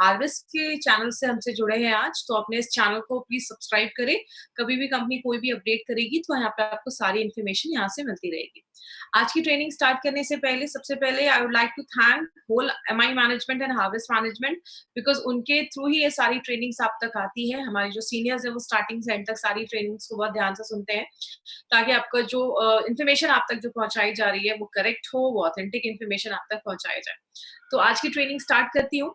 Harvest के channel से हमसे जुड़े हैं आज, तो अपने इस चैनल को प्लीज़ सब्सक्राइब करें। कभी भी कंपनी कोई भी अपडेट करेगी, तो यहाँ पे आपको सारी इन्फॉर्मेशन यहाँ से मिलती रहेगी। आज की ट्रेनिंग स्टार्ट करने से पहले सबसे पहले I would like to thank whole MI management and harvest management because उनके थ्रू ही ये सारी ट्रेनिंग्स आप तक आती है। हमारे जो सीनियर्स हैं, वो स्टार्टिंग से एंड तक सारी ट्रेनिंग्स को बहुत ध्यान से सुनते हैं, ताकि आपका जो इन्फॉर्मेशन आप तक जो पहुँचाई जा रही है, वो करेक्ट हो, वो ऑथेंटिक इन्फॉर्मेशन आप तक पहुँचाया जाए। तो आज की ट्रेनिंग स्टार्ट करती हूँ।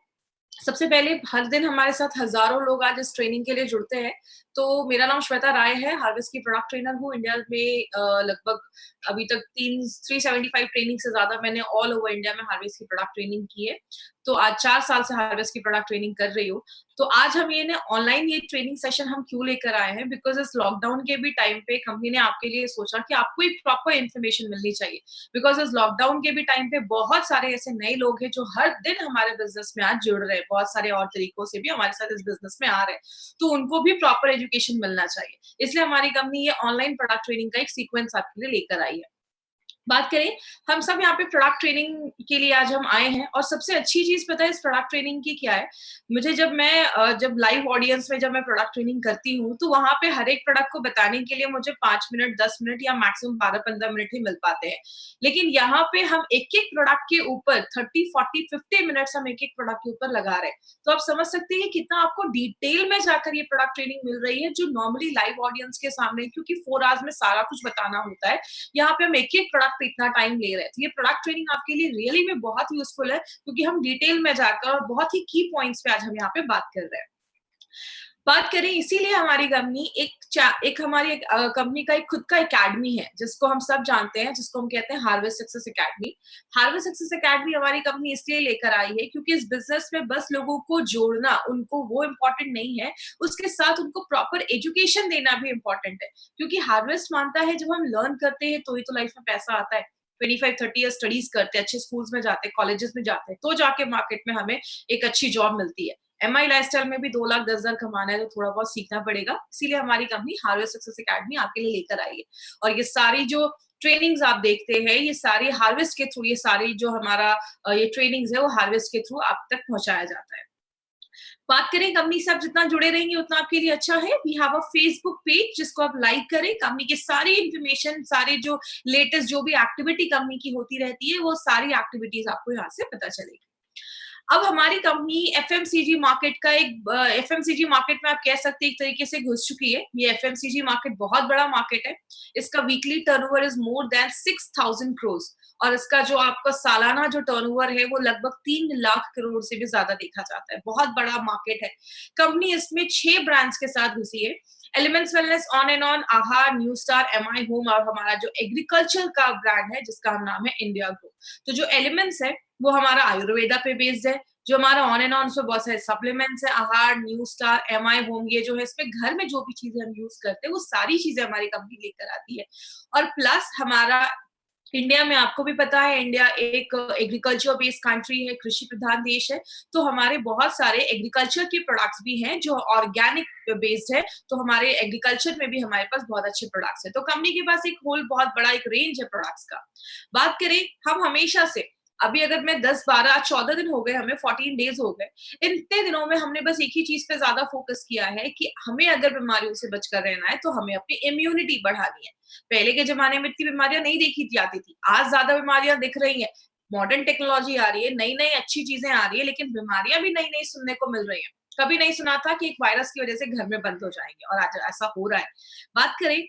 सबसे पहले हर दिन हमारे साथ हज़ारों लोग आज इस ट्रेनिंग के लिए जुड़ते हैं। तो मेरा नाम श्वेता राय है, हार्वेस्ट की प्रोडक्ट ट्रेनर हूँ। इंडिया में लगभग अभी तक 375 ट्रेनिंग से ज़्यादा मैंने ऑल ओवर इंडिया में हार्वेस्ट की प्रोडक्ट ट्रेनिंग की है। तो आज 4 साल से हार्वेस्ट की प्रोडक्ट ट्रेनिंग कर रही हूँ। तो आज हम ये ना ऑनलाइन ये ट्रेनिंग सेशन हम क्यों लेकर आए हैं, बिकॉज़ इस लॉकडाउन के भी टाइम पे कंपनी ने आपके लिए सोचा कि आपको एक प्रॉपर इन्फॉर्मेशन मिलनी चाहिए। बिकॉज़ इस लॉकडाउन के भी टाइम पे बहुत सारे ऐसे नए लोग हैं जो हर दिन हमारे बिज़नेस में आज जुड़ रहे हैं। बहुत सारे और तरीकों से भी हमारे साथ इस बिज़नेस में आ रहे हैं। तो उनको भी प्रॉपर एजुकेशन मिलना चाहिए। इसलिए हमारी कंपनी ये ऑनलाइन प्रोडक्ट ट्रेनिंग का एक सीक्वेंस आपके लिए लेकर आई है। बात करें, हम सब यहाँ पे प्रोडक्ट ट्रेनिंग के लिए आज हम आए हैं और सबसे अच्छी चीज़ पता है इस प्रोडक्ट ट्रेनिंग की क्या है? मुझे जब लाइव ऑडियंस में जब मैं प्रोडक्ट ट्रेनिंग करती हूँ, तो वहाँ पे हर एक प्रोडक्ट को बताने के लिए मुझे 5 मिनट, 10 मिनट या मैक्सिमम 12-15 मिनट ही मिल पाते हैं। लेकिन यहाँ पे हम एक-एक प्रोडक्ट के ऊपर 30, 40, 50 मिनट्स हम एक-एक प्रोडक्ट के ऊपर लगा रहे हैं। तो आप समझ सकते हैं कितना आपको डिटेल में जाकर ये प्रोडक्ट ट्रेनिंग मिल रही है, जो नॉर्मली लाइव ऑडियंस के सामने क्योंकि 4 आवर्स में सारा कुछ बताना होता है, यहाँ पे हम एक-एक प्रोडक्ट पे इतना टाइम ले रहे हैं। तो ये प्रोडक्ट ट्रेनिंग आपके लिए रियली में बहुत यूज़फुल है, क्योंकि हम डिटेल में जाकर और बहुत ही की पॉइंट्स पे आज हम यहाँ पे बात कर रहे हैं। बात करें इसीलिए हमारी कंपनी एक हमारी कंपनी का एक खुद का एकेडमी है, जिसको हम सब जानते हैं, जिसको हम कहते हैं harvest success academy. Harvest success academy हमारी कंपनी इसलिए लेकर आई है क्योंकि इस बिज़नेस में बस लोगों को जोड़ना, उनको वो इम्पोर्टेंट नहीं है, उसके साथ उनको प्रॉपर एजुकेशन देना भी इम्पोर्टेंट है। क्योंकि हार्वेस्ट मानता है जब हम लर्न करते हैं तो ही तो लाइफ में पैसा आता है। 25-30 ईयर्स स्टडीज़ करते हैं, अच्छे स्कूल्स में जाते हैं, कॉलेजेस में जाते हैं, तो जाके मार्केट में हमें एक अच्छी जॉब मिलती है। एमआई लाइफस्टाइल में भी 2 लाख 10 हज़ार कमाना है तो थोड़ा बहुत सीखना पड़ेगा। इसीलिए हमारी कंपनी हार्वेस्ट सक्सेस एकेडमी आपके लिए लेकर आई है। और ये सारी जो ट्रेनिंग्स आप देखते हैं, ये सारी हार्वेस्ट के थ्रू ये सारी जो हमारा ये ट्रेनिंग्स है वो हार्वेस्ट के थ्रू आप तक पहुँचाया जाता है। बात करें कंपनी से आप जितना जुड़े रहेंगे उतना आपके लिए अच्छा है। We have a Facebook page जिसको आप लाइक करें। कंपनी की सारी इन्फॉर्मेशन, सारे जो लेटेस्ट जो भी एक्टिविटी कंपनी की होती रहती है, वो सारी एक्टिविटीज़ आपको यहाँ से पता चलेगी। अब हमारी कंपनी एफएमसीजी मार्केट में आप कह सकते हैं एक तरीके से घुस चुकी है। ये एफएमसीजी मार्केट बहुत बड़ा मार्केट है। इसका weekly turnover is more than 6000 crore और इसका जो आपका सालाना जो टर्नओवर है वो लगभग 3 लाख करोड़ से भी ज़्यादा देखा जाता है। बहुत बड़ा मार्केट है। कंपनी इसमें 6 ब्रांड्स के साथ घुसी है। Elements wellness, on and on, आहार, न्यू स्टार, एमआई होम और हमारा जो एग्रीकल्चर का ब्रांड है जिसका नाम है इंडिया ग्रो। तो जो एलिमेंट्स है वो हमारा आयुर्वेदा पे बेस्ड है। जो हमारा ऑन एंड ऑन उसमें बहुत सारे सप्लीमेंट्स है, आहार, न्यू स्टार, एमआई होम, ये जो है इसमें घर में जो भी चीजें हम यूज करते हैं वो सारी चीजें हमारी कंपनी लेकर आती है। और प्लस हमारा इंडिया में आपको भी पता है इंडिया एक एग्रीकल्चर बेस्ड कंट्री है, कृषि प्रधान देश है। तो हमारे बहुत सारे एग्रीकल्चर के प्रोडक्ट्स भी हैं जो ऑर्गेनिक बेस्ड है। तो हमारे एग्रीकल्चर में भी हमारे पास बहुत अच्छे प्रोडक्ट्स हैं। तो कंपनी के पास एक होल बहुत बड़ा एक रेंज है प्रोडक्ट्स का। बात करें, हम हमेशा से अभी अगर मैं 10, 12, 14 दिन हो गए, हमें 14 डेज़ हो गए। इतने दिनों में हमने बस एक ही चीज़ पे ज़्यादा फ़ोकस किया है कि हमें अगर बीमारियों से बचकर रहना है, तो हमें अपनी इम्यूनिटी बढ़ानी है। पहले के ज़माने में इतनी बीमारियाँ नहीं देखी जाती थी। आज ज़्यादा बीमारियाँ दिख रही हैं। मॉडर्न टेक्नोलॉजी आ रही है, नई-नई अच्छी चीज़ें आ रही है, लेकिन बीमारियाँ भी नई-नई सुनने को मिल रही हैं। कभी नहीं सुना था कि एक वायरस की वज़ह से घर में बंद हो जाएँगे और आज ऐसा हो रहा है। बात करें,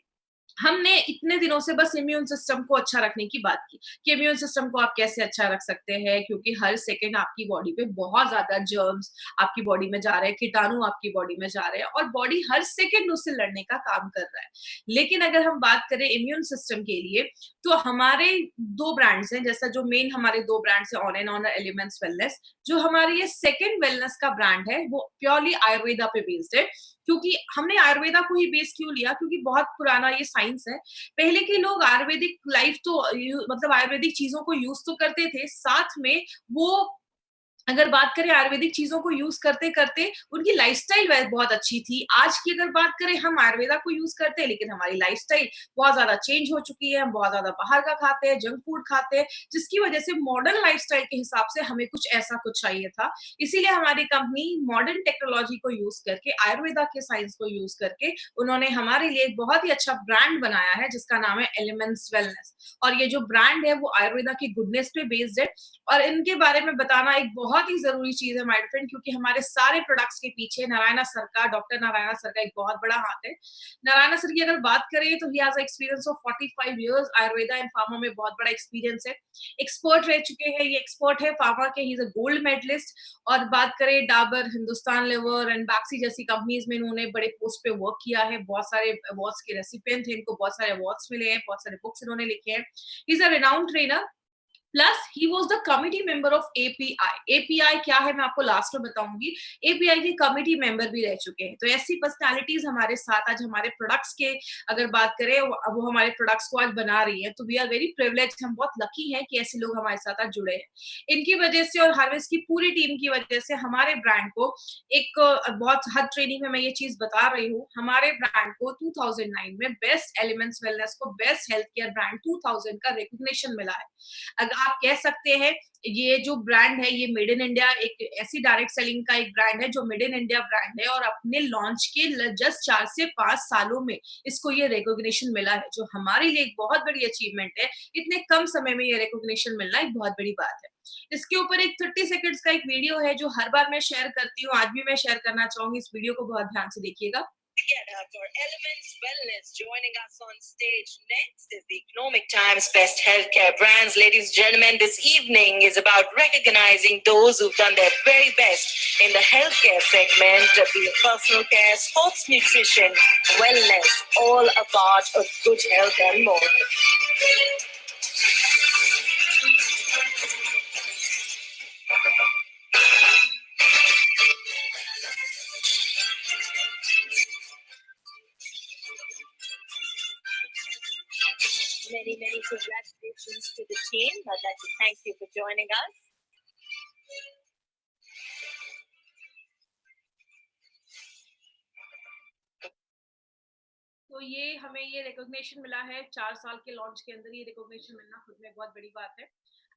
हमने इतने दिनों से बस इम्यून सिस्टम को अच्छा रखने की बात की कि इम्यून सिस्टम को आप कैसे अच्छा रख सकते हैं, क्योंकि हर सेकंड आपकी बॉडी पे बहुत ज्यादा जर्म्स आपकी बॉडी में जा रहे हैं, कीटाणु आपकी बॉडी में जा रहे हैं और बॉडी हर सेकंड उससे लड़ने का काम कर रहा है। लेकिन अगर हम बात करें इम्यून सिस्टम के लिए, तो हमारे 2 ब्रांड्स हैं, जैसा जो मेन हमारे 2 ब्रांड्स हैं, on and on, elements wellness. जो हमारी ये सेकंड वेलनेस का ब्रांड है वो प्योरली आयुर्वेदा पे बेस्ड है। क्योंकि हमने आयुर्वेदा को ही बेस क्यों लिया, क्योंकि बहुत पुराना ये साइंस है। पहले के लोग आयुर्वेदिक लाइफ तो मतलब आयुर्वेदिक चीजों को यूज तो करते थे, साथ में वो अगर बात करें आयुर्वेदिक चीज़ों को यूज़ करते-करते उनकी लाइफ़स्टाइल बहुत अच्छी थी। आज की अगर बात करें हम आयुर्वेदा को यूज़ करते हैं लेकिन हमारी लाइफ़स्टाइल बहुत ज़्यादा चेंज हो चुकी है। हम बहुत ज़्यादा बाहर का खाते हैं, जंक फूड खाते हैं, जिसकी वज़ह से मॉडर्न लाइफ़स्टाइल के हिसाब से हमें कुछ ऐसा कुछ चाहिए था। इसीलिए हमारी कंपनी मॉडर्न टेक्नोलॉजी को यूज़ करके, आयुर्वेदा के साइंस को यूज़ करके उन्होंने हमारे लिए एक बहुत ही अच्छा ब्रांड बनाया है जिसका नाम है एलिमेंट्स वेलनेस। और ये जो ब्रांड है वो आयुर्वेदा की गुडनेस पे बेस्ड है और इनके बारे में बताना एक बहुत ही ज़रूरी चीज़ है माय फ्रेंड क्योंकि हमारे सारे प्रोडक्ट्स के पीछे नारायणा सर का डॉक्टर नारायणा सर का एक बहुत बड़ा हाथ है। नारायणा सर की अगर बात करें तो he has experience of 45 years Ayurveda and pharma में बहुत बड़ा एक्सपीरियंस है। एक्सपर्ट रह चुके हैं, ये एक्सपर्ट है फार्मा के, he is a gold medalist और बात करें डाबर, हिंदुस्तान लिवर एंड बैक्सी जैसी कंपनीज़ में इन्होंने बड़े पोस्ट पे वर्क किया है। बहुत सारे अवार्ड्स के रेसिपिएंट थे, इनको बहुत सारे अवार्ड्स मिले हैं, बहुत सारे बुक्स इन्होंने लिखे हैं। ही is a renowned trainer plus he was the committee member of API. API क्या है मैं आपको लास्ट में बताऊंगी। एपीआई के कमिटी मेंबर भी रह चुके हैं। तो ऐसी पर्सनालिटीज हमारे साथ आज हमारे प्रोडक्ट्स के अगर बात करें वो हमारे प्रोडक्ट्स को आज बना रही है तो वी आर वेरी प्रिविलेज्ड। हम बहुत लकी हैं कि ऐसे लोग हमारे साथ आज जुड़े हैं। इनकी वजह से और हार्वेस्ट की पूरी टीम की वजह से हमारे ब्रांड को एक बहुत हर ट्रेनिंग में मैं ये चीज बता रही हूँ, हमारे ब्रांड को 2009 में बेस्ट एलिमेंट्स वेलनेस को बेस्ट हेल्थ केयर ब्रांड 2000 का रिकॉग्निशन मिला है। अगर आप कह सकते हैं ये जो ब्रांड है ये मेड इन इंडिया एक ऐसी डायरेक्ट सेलिंग का एक ब्रांड है जो मेड इन इंडिया ब्रांड है और अपने लॉन्च के जस्ट 4 से 5 सालों में इसको ये रिकॉग्निशन मिला है जो हमारे लिए एक बहुत बड़ी अचीवमेंट है। इतने कम समय में ये रिकॉग्निशन मिलना एक बहुत बड़ी बात है। इसके ऊपर एक 30 सेकंड्स का एक वीडियो है जो हर बार मैं शेयर करती हूँ, आज भी मैं शेयर करना चाहूंगी। इस वीडियो को बहुत ध्यान से देखिएगा। Together for Elements Wellness. Joining us on stage next is the Economic Times Best Healthcare Brands. Ladies and gentlemen, this evening is about recognizing those who've done their very best in the healthcare segment, be it personal care, sports nutrition, wellness, all a part of good health and more. Many congratulations to the team. I'd like to thank you for joining us. तो ये हमें ये recognition मिला है 4 साल के launch के अंदर, ये रिकॉग्निशन मिलना खुद में बहुत बड़ी बात है।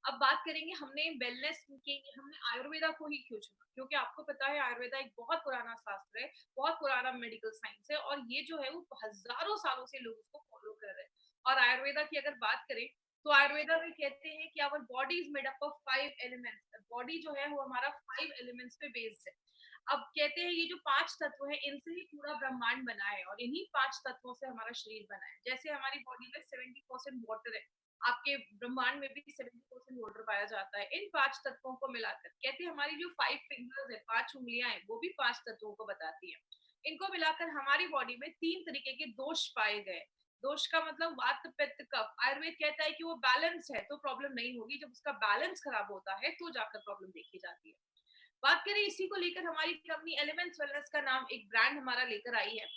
अब बात करेंगे हमने वेलनेस की, हमने आयुर्वेदा को ही क्यों चुना? क्योंकि आपको पता है आयुर्वेदा एक बहुत पुराना शास्त्र है, बहुत पुराना मेडिकल साइंस है और ये जो है वो हज़ारों सालों से लोग उसको फॉलो कर रहे हैं। और आयुर्वेदा की अगर बात करें तो आयुर्वेदा में कहते हैं कि our body is made up of 5 elements. Body जो है वो हमारा 5 एलिमेंट्स पे बेस्ड है। अब कहते हैं ये जो 5 तत्व हैं इनसे ही पूरा ब्रह्मांड बना है और इन्हीं 5 तत्वों से हमारा शरीर बना है। जैसे हमारी बॉडी में 70% वाटर है, आपके ब्रह्मांड में भी 70% वाटर पाया जाता है। इन 5 तत्वों को मिलाकर कहते हैं हमारी जो 5 फिंगर्स है, 5 उंगलियां हैं, वो भी 5 तत्वों को बताती है। इनको मिलाकर हमारी बॉडी में 3 तरीके के दोष पाए गए। दोष का मतलब वात, पित्त, कफ। आयुर्वेद कहता है कि वो बैलेंस है तो प्रॉब्लम नहीं होगी, जब उसका बैलेंस खराब होता है तो जाकर प्रॉब्लम देखी जाती है। बात करें इसी को लेकर हमारी कंपनी एलिमेंट्स वेलनेस का नाम एक ब्रांड हमारा लेकर आई है।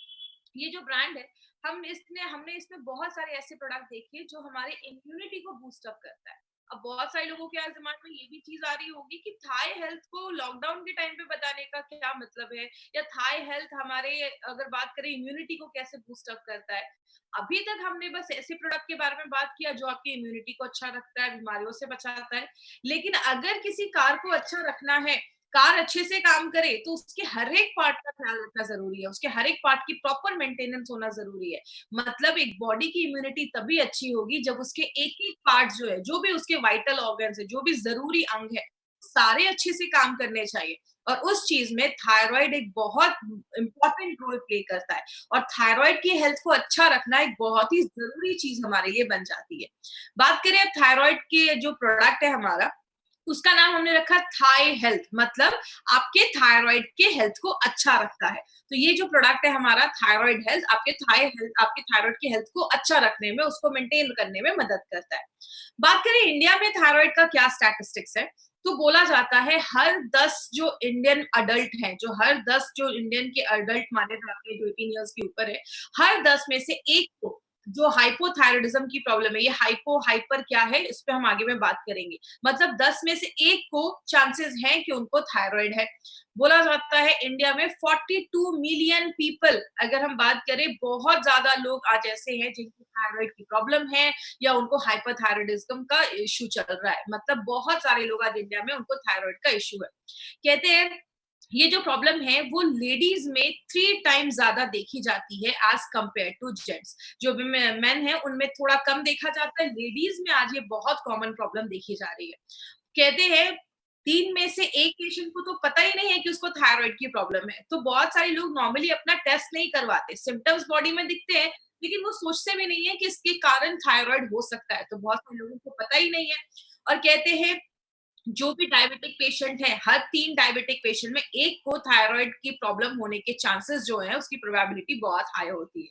ये जो ब्रांड है हमने इसमें बहुत सारे ऐसे प्रोडक्ट देखे जो हमारे इम्यूनिटी को बूस्ट अप करता है। अब बहुत सारे लोगों के आज दिमाग में ये भी चीज आ रही होगी कि थाई हेल्थ को लॉकडाउन के टाइम पे बताने का क्या मतलब है, या थाई हेल्थ हमारे अगर बात करें इम्यूनिटी को कैसे बूस्ट अप करता है। अभी तक हमने बस ऐसे प्रोडक्ट के बारे में बात किया जो आपकी इम्यूनिटी को अच्छा रखता है, बीमारियों से बचाता है। लेकिन अगर किसी कार को अच्छा रखना है, कार अच्छे से काम करे तो उसके हर एक पार्ट का ख्याल रखना जरूरी है, उसके हर एक पार्ट की प्रॉपर मेंटेनेंस होना जरूरी है। मतलब एक बॉडी की इम्यूनिटी तभी अच्छी होगी जब उसके एक एक पार्ट जो है, जो भी उसके वाइटल ऑर्गन्स है, जो भी जरूरी अंग है, सारे अच्छे से काम करने चाहिए। और उस चीज में थायराइड एक बहुत इंपॉर्टेंट रोल प्ले करता है और थायराइड की हेल्थ को अच्छा रखना एक बहुत ही जरूरी चीज हमारे लिए बन जाती है। बात करें अब थायराइड के जो प्रोडक्ट है हमारा, उसका नाम हमने रखा थाई हेल्थ, मतलब आपके थायराइड के हेल्थ को अच्छा रखता है। तो ये जो प्रोडक्ट है हमारा थायराइड हेल्थ, आपके थाई हेल्थ, आपके थायराइड की हेल्थ को अच्छा रखने में, उसको मेंटेन करने में मदद करता है। बात करें इंडिया में थायराइड का क्या स्टैटिस्टिक्स है, तो बोला जाता है हर 10 जो इंडियन अडल्ट हैं, जो हर 10 जो इंडियन के अडल्ट माने जाते हैं जो 18 इयर्स के ऊपर है, हर 10 में से एक को जो हाइपोथायराइडिज्म की प्रॉब्लम है, ये हाइपर क्या है, इस पे हम आगे में बात करेंगे। मतलब 10 में से 1 को चांसेस हैं कि उनको थायराइड है। बोला जाता है इंडिया में 42 मिलियन पीपल, अगर हम बात करें, बहुत ज़्यादा लोग आज ऐसे हैं जिनको थायराइड की प्रॉब्लम है या उनको हाइपोथायराइडिज्म का इश्यू चल रहा है। मतलब बहुत सारे लोग आज इंडिया में उनको थायराइड का इश्यू है। कहते हैं ये जो प्रॉब्लम है वो लेडीज में 3 टाइम्स ज्यादा देखी जाती है एज कंपेयर टू जेंट्स। जो मेन है उनमें थोड़ा कम देखा जाता है, लेडीज में आज ये बहुत कॉमन प्रॉब्लम देखी जा रही है। कहते हैं 3 में से 1 पेशेंट को तो पता ही नहीं है कि उसको थायराइड की प्रॉब्लम है। तो बहुत सारे लोग नॉर्मली अपना टेस्ट नहीं करवाते, सिम्टम्स बॉडी में दिखते हैं लेकिन वो सोचते भी नहीं है कि इसके कारण थायराइड हो सकता है। तो बहुत सारे लोगों को पता ही नहीं है। और कहते हैं जो भी डायबिटिक पेशेंट है, हर 3 डायबिटिक पेशेंट में 1 को थायराइड की प्रॉब्लम होने के चांसेस जो है उसकी प्रोबेबिलिटी बहुत हाई होती है।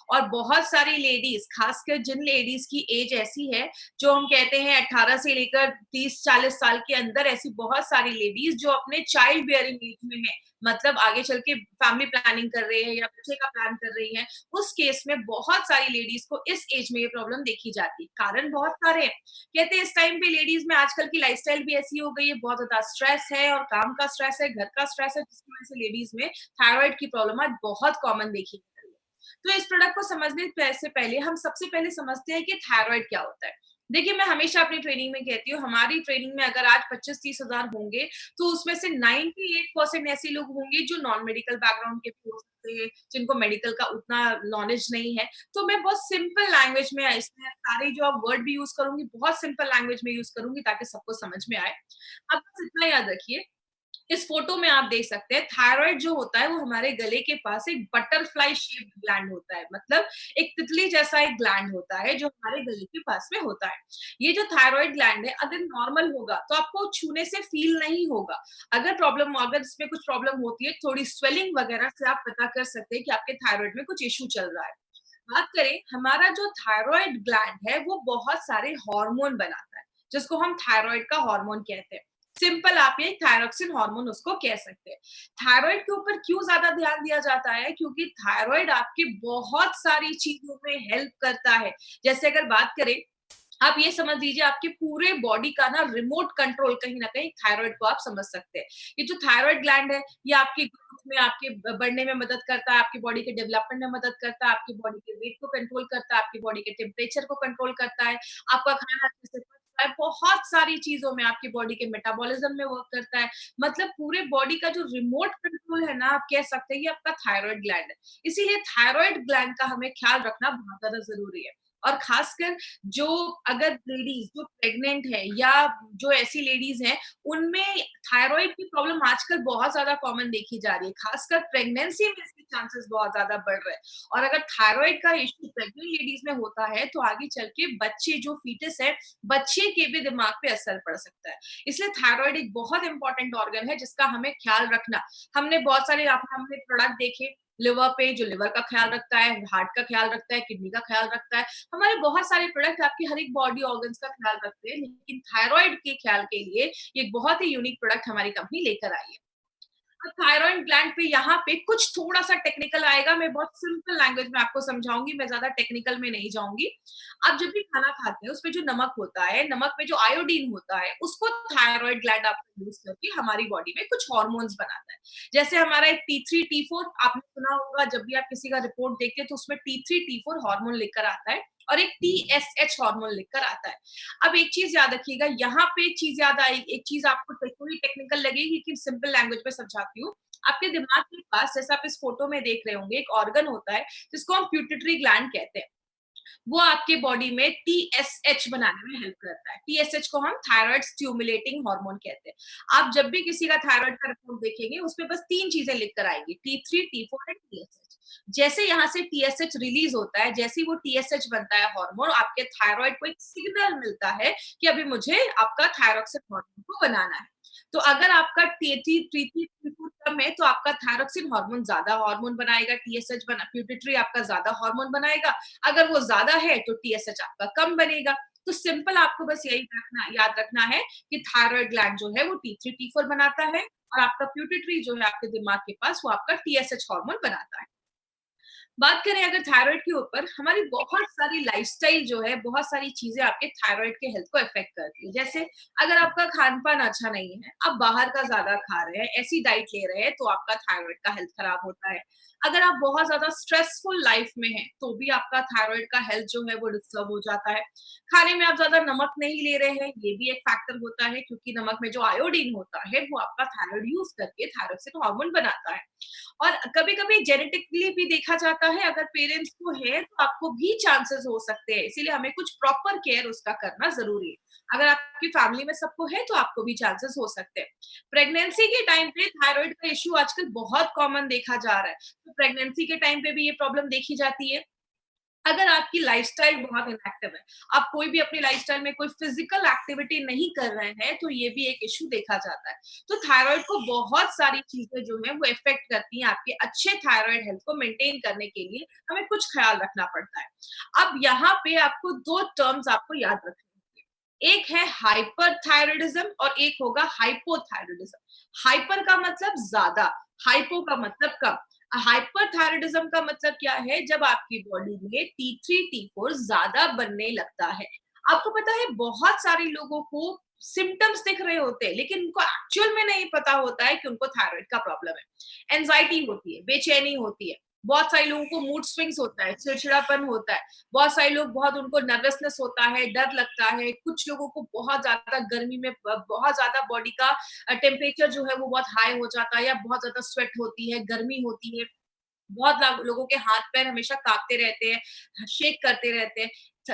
और बहुत सारी लेडीज, खासकर जिन लेडीज की एज ऐसी है जो हम कहते हैं 18 से लेकर 30-40 साल के अंदर, ऐसी बहुत सारी लेडीज जो अपने चाइल्ड बियरिंग एज में है, मतलब आगे चल के फैमिली प्लानिंग कर रहे हैं या बच्चे का प्लान कर रही हैं, उस केस में बहुत सारी लेडीज को इस एज में ये प्रॉब्लम देखी जाती है। कारण बहुत सारे हैं। कहते हैं इस टाइम पे लेडीज में आजकल की लाइफस्टाइल भी ऐसी हो गई है, बहुत ज्यादा स्ट्रेस है और काम का स्ट्रेस है, घर का स्ट्रेस है, जिसकी वजह से लेडीज में थायराइड की प्रॉब्लम आज बहुत कॉमन देखी जा रही है। तो इस प्रोडक्ट को समझने से पहले हम सबसे पहले समझते हैं कि थायराइड क्या होता है। देखिए, मैं हमेशा अपनी ट्रेनिंग में कहती हूँ, हमारी ट्रेनिंग में अगर आज 25-30 हजार होंगे तो उसमें से 98% ऐसे लोग होंगे जो नॉन मेडिकल बैकग्राउंड के भी हो सकते हैं, जिनको मेडिकल का उतना नॉलेज नहीं है। तो मैं बहुत सिंपल लैंग्वेज में इसमें सारे जो आप वर्ड भी यूज करूंगी, बहुत सिंपल लैंग्वेज में यूज करूंगी ताकि सबको समझ में आए। आप बस इतना याद रखिए, इस फोटो में आप देख सकते हैं थायराइड जो होता है वो हमारे गले के पास एक बटरफ्लाई शेप्ड ग्लैंड होता है। मतलब एक तितली जैसा एक ग्लैंड होता है जो हमारे गले के पास में होता है। ये जो थायराइड ग्लैंड है अगर नॉर्मल होगा तो आपको छूने से फील नहीं होगा। अगर इसमें कुछ प्रॉब्लम होती है, थोड़ी स्वेलिंग वगैरह से आप पता कर सकते हैं कि आपके थायराइड में कुछ इश्यू चल रहा है। बात करें, हमारा जो थायराइड ग्लैंड है वो बहुत सारे हार्मोन बनाता है, जिसको हम थायराइड का हार्मोन कहते हैं। सिंपल आप ये थायरोक्सिन हार्मोन उसको कह सकते हैं। थायराइड के ऊपर क्यों ज्यादा ध्यान दिया जाता है? क्योंकि थायराइड आपकी बहुत सारी चीजों में हेल्प करता है। जैसे अगर बात करें, आप ये समझ लीजिए आपके पूरे बॉडी का ना रिमोट कंट्रोल कहीं न कहीं थायराइड को आप समझ सकते हैं। ये जो थायराइड ग्लैंड है, ये आपकी ग्रोथ में, आपके बढ़ने में मदद करता है, आपकी बॉडी के डेवलपमेंट में मदद करता है, आपकी बॉडी के वेट को कंट्रोल करता है, आपकी बॉडी के टेम्परेचर को कंट्रोल करता है, आपका खाना अच्छे से पचता है, बहुत सारी चीज़ों में आपकी बॉडी के मेटाबॉलिज्म में वर्क करता है। मतलब पूरे बॉडी का जो रिमोट कंट्रोल है ना, आप कह सकते हैं ये आपका थायराइड ग्लैंड है। इसीलिए थायराइड ग्लैंड का हमें ख्याल रखना बहुत ज़्यादा ज़रूरी है। और खासकर जो अगर लेडीज जो प्रेग्नेंट है या जो ऐसी लेडीज हैं उनमें थायराइड की प्रॉब्लम आजकल बहुत ज्यादा कॉमन देखी जा रही है। खासकर प्रेगनेंसी में इसके चांसेस बहुत ज्यादा बढ़ रहे हैं। और अगर थायराइड का इश्यू प्रेग्नेंट लेडीज में होता है तो आगे चल के बच्चे जो फीटस है, बच्चे के भी दिमाग पे असर पड़ सकता है। इसलिए थायराइड एक बहुत इंपॉर्टेंट ऑर्गन है जिसका हमें ख्याल रखना। हमने बहुत सारे हमने प्रोडक्ट देखे लिवर पे, जो लिवर का ख्याल रखता है, हार्ट का ख्याल रखता है, किडनी का ख्याल रखता है। हमारे बहुत सारे प्रोडक्ट आपके हर एक बॉडी ऑर्गन्स का ख्याल रखते हैं, लेकिन थायराइड के ख्याल के लिए ये एक बहुत ही यूनिक प्रोडक्ट हमारी कंपनी लेकर आई है। थायराइड ग्लैंड पे यहाँ पे कुछ थोड़ा-सा टेक्निकल आएगा, मैं बहुत सिंपल लैंग्वेज में आपको समझाऊँगी, मैं ज़्यादा टेक्निकल में नहीं जाऊँगी। आप जब भी खाना खाते हैं, उसमें जो नमक होता है, नमक में जो आयोडीन होता है, उसको थायराइड ग्लैंड आपका यूज़ करके हमारी बॉडी में कुछ हार्मोन्स बनाता है। जैसे हमारा एक T3, T4 आपने सुना होगा, जब भी आप किसी का रिपोर्ट देखते हैं, तो उसमें T3, T4 हार्मोन लिखकर आता है और एक TSH हार्मोन लिखकर आता है। अब एक चीज़ याद रखिएगा, यहाँ पे एक चीज़ याद आई, एक चीज़ आपको थोड़ी टेक्निकल लगेगी लेकिन सिंपल लैंग्वेज में समझाती हूँ। आपके दिमाग के पास, जैसा आप इस फोटो में देख रहे होंगे, एक ऑर्गन होता है जिसको हम पिट्यूटरी ग्लैंड कहते हैं। वो आपके बॉडी में टीएसएच बनाने में हेल्प करता है। टीएसएच को हम थायराइड स्टिमुलेटिंग हार्मोन कहते हैं। आप जब भी किसी का थायराइड का रिपोर्ट देखेंगे उसमें बस 3 चीजें लिख कर आएंगी, T3, T4 एंड टीएसएच। जैसे यहाँ से टीएसएच रिलीज होता है, जैसे ही वो टीएसएच बनता है हार्मोन, आपके थायराइड को एक सिग्नल मिलता है कि अभी मुझे आपका थायरॉक्सिन हार्मोन को बनाना है। तो अगर आपका T3 कम है तो आपका थायरॉक्सिन हार्मोन ज्यादा हार्मोन बनाएगा, टीएसएच बना पिट्यूटरी आपका ज्यादा हार्मोन बनाएगा। अगर वो ज्यादा है तो टीएसएच आपका कम बनेगा। तो सिंपल आपको बस यही याद रखना है कि थायराइड ग्लैंड जो है वो T3, T4 बनाता है और आपका पिट्यूटरी जो है आपके दिमाग के पास, वो आपका टीएसएच हार्मोन बनाता है। बात करें अगर थायराइड के ऊपर, हमारी बहुत सारी लाइफस्टाइल जो है, बहुत सारी चीज़ें आपके थायराइड के हेल्थ को अफ़ेक्ट करती है। जैसे अगर आपका खान-पान अच्छा नहीं है, आप बाहर का ज़्यादा खा रहे हैं, ऐसी डाइट ले रहे हैं, तो आपका थायराइड का हेल्थ खराब होता है। अगर आप बहुत ज़्यादा स्ट्रेसफुल लाइफ़ में हैं, तो भी आपका थायराइड का हेल्थ जो है वो डिस्टर्ब हो जाता है। खाने में आप ज़्यादा नमक नहीं ले रहे हैं, ये भी एक फैक्टर होता है क्योंकि नमक में जो आयोडीन होता है, वो आपका थायराइड यूज़ करके थायरॉक्सिन हार्मोन बनाता है। और कभी-कभी जेनेटिकली भी देखा जाता है, अगर पेरेंट्स को है तो आपको भी चांसेस हो सकते हैं, इसीलिए हमें कुछ प्रॉपर केयर उसका करना ज़रूरी है। अगर आपकी फैमिली में सबको है तो आपको भी चांसेस हो सकते हैं। प्रेगनेंसी के टाइम पे थायराइड का इश्यू आजकल बहुत कॉमन देखा जा रहा है, तो प्रेगनेंसी के टाइम पे भी ये प्रॉब्लम देखी जाती है। अगर आपकी लाइफ़स्टाइल बहुत इनएक्टिव है, आप कोई भी अपनी लाइफ़स्टाइल में कोई फिज़िकल एक्टिविटी नहीं कर रहे हैं, तो ये भी एक इश्यू देखा जाता है। तो थायरॉइड को बहुत सारी चीज़ें जो हैं वो इफ़ेक्ट करती हैं, आपके अच्छे थायरॉइड हेल्थ को मेंटेन करने के लिए हमें कुछ ख़्याल रखना पड़ता है। अब यहाँ पे आपको 2 टर्म्स आपको याद रखने होंगे। एक है हाइपरथायरॉइडिज़्म और एक होगा हाइपोथायरॉइडिज़्म। हाइपर का मतलब ज़्यादा, हाइपो का मतलब कम। हाइपरथायरॉइडिज्म का मतलब क्या है? जब आपकी बॉडी में T3 T4 ज्यादा बनने लगता है। आपको पता है बहुत सारे लोगों को सिम्टम्स दिख रहे होते हैं लेकिन उनको एक्चुअल में नहीं पता होता है कि उनको थायराइड का प्रॉब्लम है। एंजाइटी होती है, बेचैनी होती है, बहुत सारे लोगों को मूड स्विंग्स होता है, चिड़चिड़ापन होता है, बहुत सारे लोग बहुत उनको नर्वसनेस होता है, डर लगता है, कुछ लोगों को बहुत ज्यादा गर्मी में बहुत ज्यादा बॉडी का टेम्परेचर जो है वो बहुत हाई हो जाता है या बहुत ज्यादा स्वेट होती है, गर्मी होती है। बहुत लोगों के हाथ पैर हमेशा कांपते रहते हैं, शेक करते रहते हैं।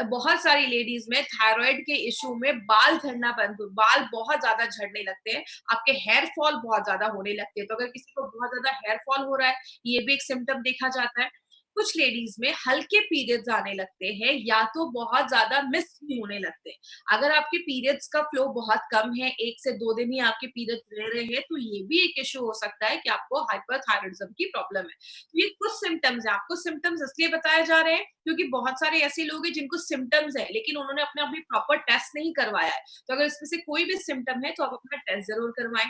बहुत सारी लेडीज में थायराइड के इश्यू में बाल झड़ना बंद हो, बाल बहुत ज्यादा झड़ने लगते हैं, आपके हेयर फॉल बहुत ज्यादा होने लगते हैं। तो अगर किसी को बहुत ज्यादा हेयर फॉल हो रहा है, ये भी एक सिम्टम देखा जाता है। कुछ लेडीज में हल्के पीरियड्स आने लगते हैं या तो बहुत ज्यादा मिस भी होने लगते हैं। अगर आपके पीरियड्स का फ्लो बहुत कम है, 1 से 2 दिन ही आपके पीरियड्स रह रहे हैं, तो ये भी एक इश्यू हो सकता है कि आपको हाइपरथायराइडिज्म की प्रॉब्लम है। ये कुछ सिम्पटम्स है, आपको सिम्पटम्स इसलिए बताए जा रहे हैं क्योंकि बहुत सारे ऐसे लोग हैं जिनको सिम्पटम्स है लेकिन उन्होंने अपना अभी प्रॉपर टेस्ट नहीं करवाया है। तो अगर इसमें से कोई भी सिम्पटम है तो आप अपना टेस्ट जरूर करवाएं।